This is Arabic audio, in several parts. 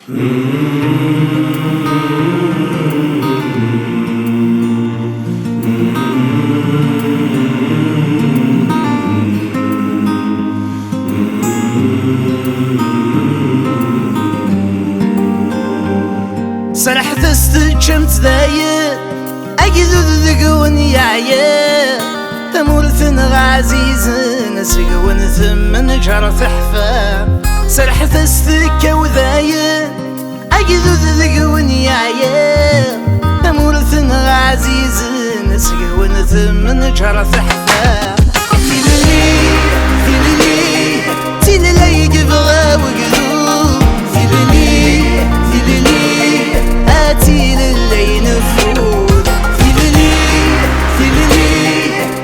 سرحت استجمت ذايا أجذو ذقون يعيا تمورثن غازيزن سقون ثمن جرث حفا سرحت استكا وذايا أجذو ذقون يعيا تمورثن غازيزن سقون ثمن جرث حفا تيلي يقبغى وقلوب آتي للي نفوذ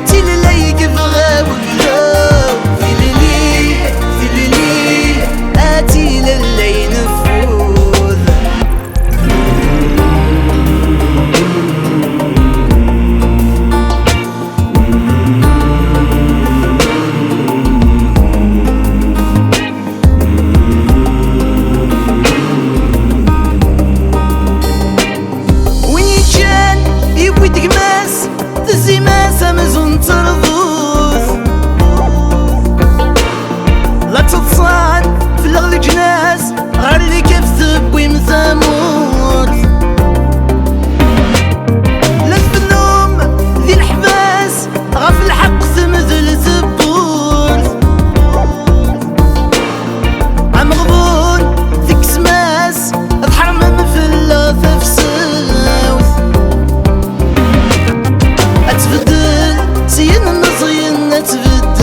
تيلي يقبغى وقلوب آتي للي نفوذ تزيماس مزون ترضوث لا تتصان في الغل جناس غير اللي كيف تبوي مثاموت لا تفنوم ذي الحباس غاف الحق ثمثل تبوث عم غبون ذيك سماس اضحرم مفلة تفسوث أتبدل سين نصين أتبدل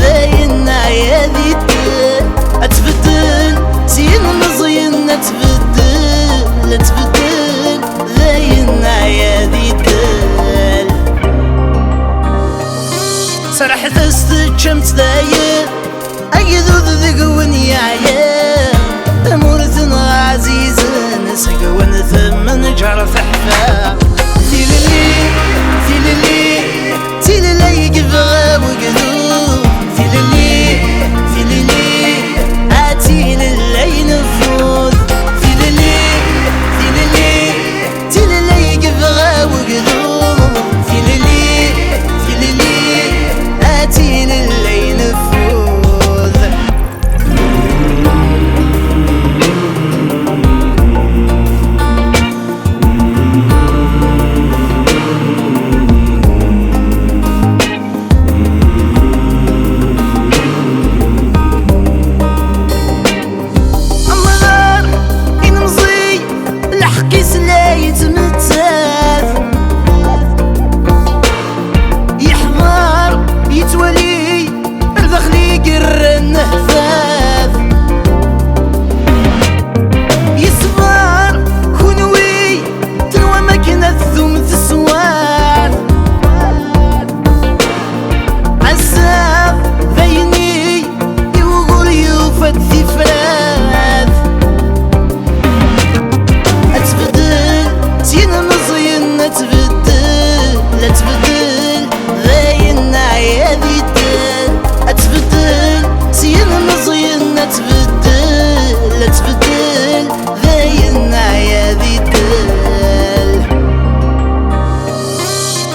ذاين عيادي تل أتبدل سين نصين أتبدل ذاين عيادي تل سرحت استجمت ذايا أجذو ذقون يعيا تمورثن عزيزن سقون ثمن جرث حفا تيلي يقبغى وقلوب آتي للي نفوذ تيلي يقبغى وقلوب آتي للي نفوذ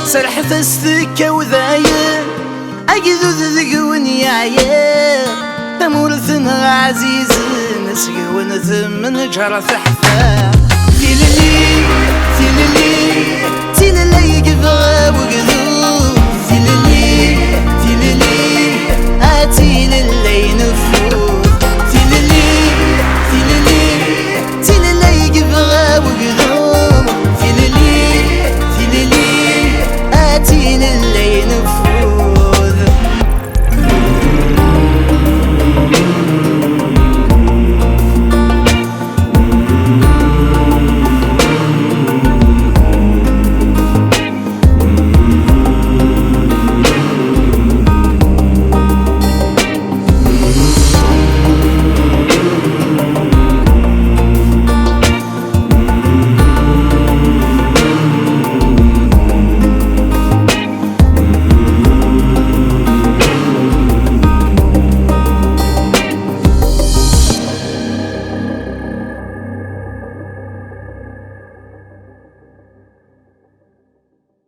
سرحت استكا وذايا أجذو ذقون يعيا تمورثن عزيزن سقون ثمن جرث حفا تيلي يقبغى وقلوب